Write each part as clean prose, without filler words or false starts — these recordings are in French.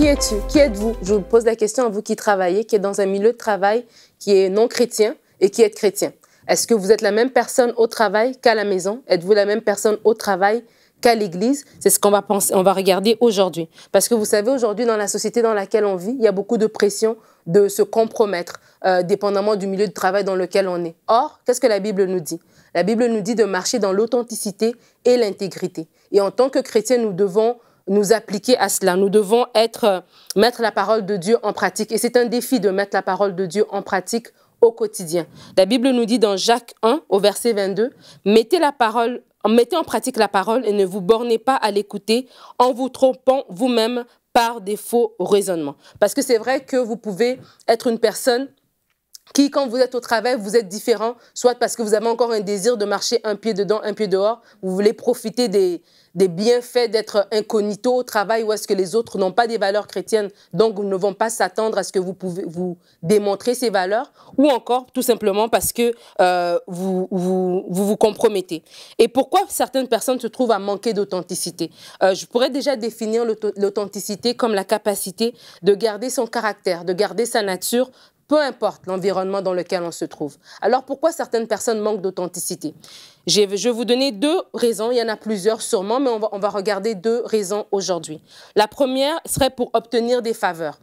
es-tu? Qui êtes-vous? Je vous pose la question à vous qui travaillez, qui êtes dans un milieu de travail qui est non chrétien et qui êtes chrétien. Est-ce que vous êtes la même personne au travail qu'à la maison? Êtes-vous la même personne au travail qu'à l'église? C'est ce qu'on va penser, on va regarder aujourd'hui. Parce que vous savez, aujourd'hui, dans la société dans laquelle on vit, il y a beaucoup de pression de se compromettre, dépendamment du milieu de travail dans lequel on est. Or, qu'est-ce que la Bible nous dit? La Bible nous dit de marcher dans l'authenticité et l'intégrité. Et en tant que chrétiens, nous devons nous appliquer à cela. Nous devons mettre la parole de Dieu en pratique. Et c'est un défi de mettre la parole de Dieu en pratique au quotidien. La Bible nous dit dans Jacques 1, au verset 22, « Mettez en pratique la parole et ne vous bornez pas à l'écouter en vous trompant vous-même par des faux raisonnements. » Parce que c'est vrai que vous pouvez être une personne qui, quand vous êtes au travail, vous êtes différent, soit parce que vous avez encore un désir de marcher un pied dedans, un pied dehors, vous voulez profiter des bienfaits d'être incognito au travail, ou est-ce que les autres n'ont pas des valeurs chrétiennes, donc ne vont pas s'attendre à ce que vous pouvez vous démontrer ces valeurs, ou encore tout simplement parce que vous compromettez. Et pourquoi certaines personnes se trouvent à manquer d'authenticité? Je pourrais déjà définir l'authenticité comme la capacité de garder son caractère, de garder sa nature, peu importe l'environnement dans lequel on se trouve. Alors, pourquoi certaines personnes manquent d'authenticité? Je vais vous donner deux raisons. Il y en a plusieurs sûrement, mais on va regarder deux raisons aujourd'hui. La première serait pour obtenir des faveurs.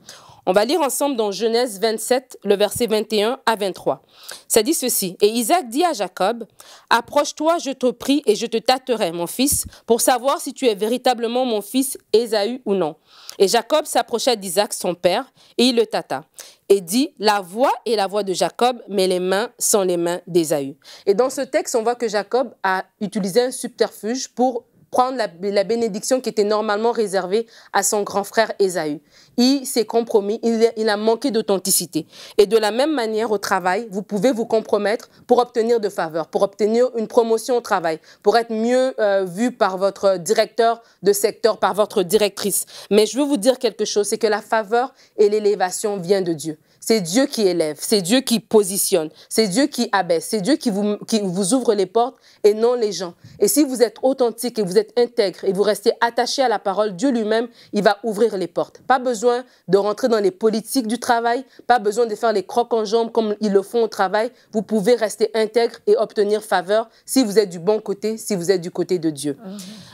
On va lire ensemble dans Genèse 27, le verset 21 à 23. Ça dit ceci. « Et Isaac dit à Jacob, « Approche-toi, je te prie, et je te tâterai, mon fils, pour savoir si tu es véritablement mon fils Ésaü ou non. » Et Jacob s'approcha d'Isaac, son père, et il le tâta. Et dit, « La voix est la voix de Jacob, mais les mains sont les mains d'Ésaü. » Et dans ce texte, on voit que Jacob a utilisé un subterfuge pour prendre la bénédiction qui était normalement réservée à son grand frère Ésaü. Il s'est compromis, il a manqué d'authenticité. Et de la même manière, au travail, vous pouvez vous compromettre pour obtenir de faveurs, pour obtenir une promotion au travail, pour être mieux vu par votre directeur de secteur, par votre directrice. Mais je veux vous dire quelque chose, c'est que la faveur et l'élévation viennent de Dieu. C'est Dieu qui élève, c'est Dieu qui positionne, c'est Dieu qui abaisse, c'est Dieu qui vous ouvre les portes et non les gens. Et si vous êtes authentique et vous êtes intègre et vous restez attaché à la parole, Dieu lui-même, il va ouvrir les portes. Pas besoin de rentrer dans les politiques du travail, pas besoin de faire les crocs en jambes comme ils le font au travail. Vous pouvez rester intègre et obtenir faveur si vous êtes du bon côté, si vous êtes du côté de Dieu.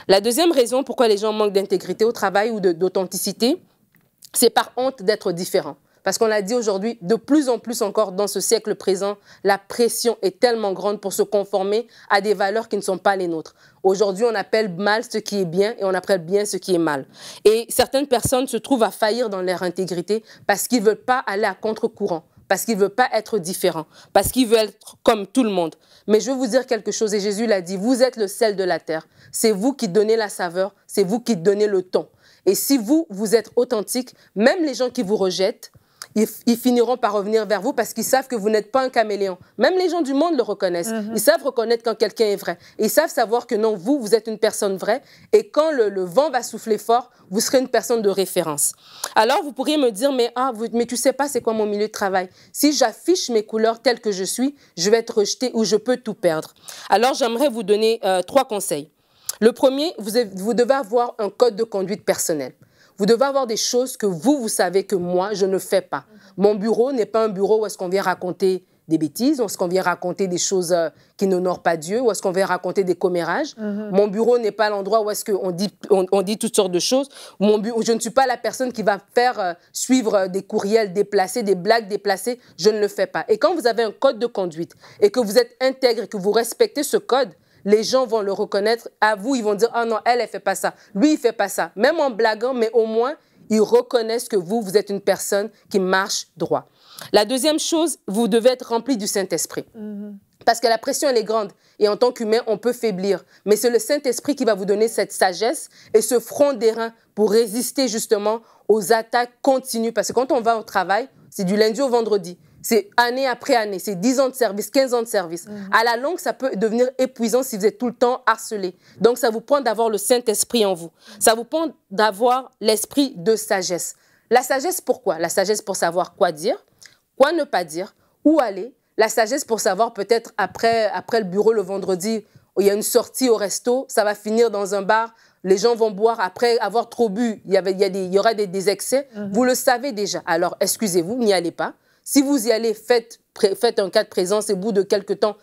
La deuxième raison pourquoi les gens manquent d'intégrité au travail ou d'authenticité, c'est par honte d'être différent. Parce qu'on l'a dit aujourd'hui, de plus en plus encore dans ce siècle présent, la pression est tellement grande pour se conformer à des valeurs qui ne sont pas les nôtres. Aujourd'hui, on appelle mal ce qui est bien et on appelle bien ce qui est mal. Et certaines personnes se trouvent à faillir dans leur intégrité parce qu'ils ne veulent pas aller à contre-courant, parce qu'ils ne veulent pas être différents, parce qu'ils veulent être comme tout le monde. Mais je veux vous dire quelque chose, et Jésus l'a dit, vous êtes le sel de la terre. C'est vous qui donnez la saveur, c'est vous qui donnez le ton. Et si vous êtes authentique, même les gens qui vous rejettent, ils finiront par revenir vers vous parce qu'ils savent que vous n'êtes pas un caméléon. Même les gens du monde le reconnaissent. Ils savent reconnaître quand quelqu'un est vrai. Ils savent savoir que non, vous êtes une personne vraie. Et quand le vent va souffler fort, vous serez une personne de référence. Alors, vous pourriez me dire, mais tu sais pas c'est quoi mon milieu de travail. Si j'affiche mes couleurs telles que je suis, je vais être rejeté ou je peux tout perdre. Alors, j'aimerais vous donner 3 conseils. Le premier, vous devez avoir un code de conduite personnel. Vous devez avoir des choses que vous savez que moi, je ne fais pas. Mon bureau n'est pas un bureau où est-ce qu'on vient raconter des bêtises, où est-ce qu'on vient raconter des choses qui n'honorent pas Dieu, où est-ce qu'on vient raconter des commérages. Mon bureau n'est pas l'endroit où est-ce qu'on dit toutes sortes de choses. Je ne suis pas la personne qui va faire suivre des courriels déplacés, des blagues déplacées. Je ne le fais pas. Et quand vous avez un code de conduite et que vous êtes intègre et que vous respectez ce code, les gens vont le reconnaître. À vous, ils vont dire « Ah non, elle ne fait pas ça. Lui, il ne fait pas ça. » Même en blaguant, mais au moins, ils reconnaissent que vous êtes une personne qui marche droit. La deuxième chose, vous devez être rempli du Saint-Esprit. Parce que la pression, elle est grande. Et en tant qu'humain, on peut faiblir. Mais c'est le Saint-Esprit qui va vous donner cette sagesse et ce front d'airain pour résister justement aux attaques continues. Parce que quand on va au travail, c'est du lundi au vendredi. C'est année après année, c'est 10 ans de service, 15 ans de service. À la longue, ça peut devenir épuisant si vous êtes tout le temps harcelé. Donc, ça vous prend d'avoir le Saint-Esprit en vous. Ça vous prend d'avoir l'esprit de sagesse. La sagesse, pourquoi? La sagesse pour savoir quoi dire, quoi ne pas dire, où aller. La sagesse pour savoir peut-être après le bureau le vendredi, il y a une sortie au resto, ça va finir dans un bar. les gens vont boire après avoir trop bu, il y aura des excès. Vous le savez déjà. Alors, excusez-vous, n'y allez pas. Si vous y allez, faites un cas de présence et au bout de quelques temps,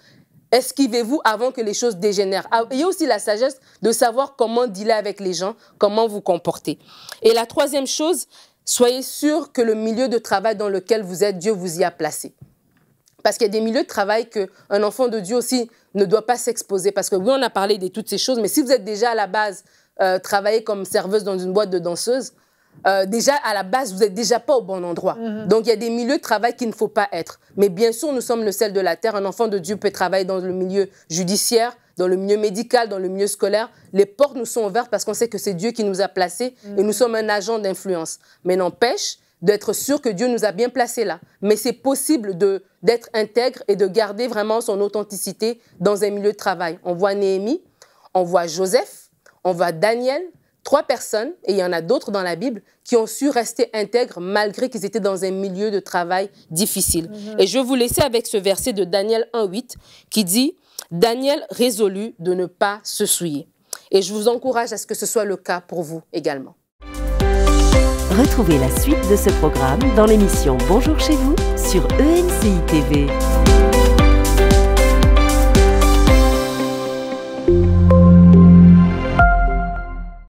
esquivez-vous avant que les choses dégénèrent. Ayez aussi la sagesse de savoir comment dealer avec les gens, comment vous comporter. Et la troisième chose, soyez sûr que le milieu de travail dans lequel vous êtes, Dieu vous y a placé. Parce qu'il y a des milieux de travail qu'un enfant de Dieu aussi ne doit pas s'exposer. Parce que oui, on a parlé de toutes ces choses, mais si vous êtes déjà à la base travailler comme serveuse dans une boîte de danseuses, déjà à la base, vous n'êtes déjà pas au bon endroit. Donc, il y a des milieux de travail qu'il ne faut pas être. Mais bien sûr, nous sommes le sel de la terre. Un enfant de Dieu peut travailler dans le milieu judiciaire, dans le milieu médical, dans le milieu scolaire. Les portes nous sont ouvertes parce qu'on sait que c'est Dieu qui nous a placés et nous sommes un agent d'influence. Mais n'empêche d'être sûr que Dieu nous a bien placés là. Mais c'est possible d'être intègre et de garder vraiment son authenticité dans un milieu de travail. On voit Néhémie, on voit Joseph, on voit Daniel, 3 personnes, et il y en a d'autres dans la Bible, qui ont su rester intègres malgré qu'ils étaient dans un milieu de travail difficile. Et je vais vous laisser avec ce verset de Daniel 1,8 qui dit « Daniel résolut de ne pas se souiller ». Et je vous encourage à ce que ce soit le cas pour vous également. Retrouvez la suite de ce programme dans l'émission Bonjour chez vous sur ENCI TV.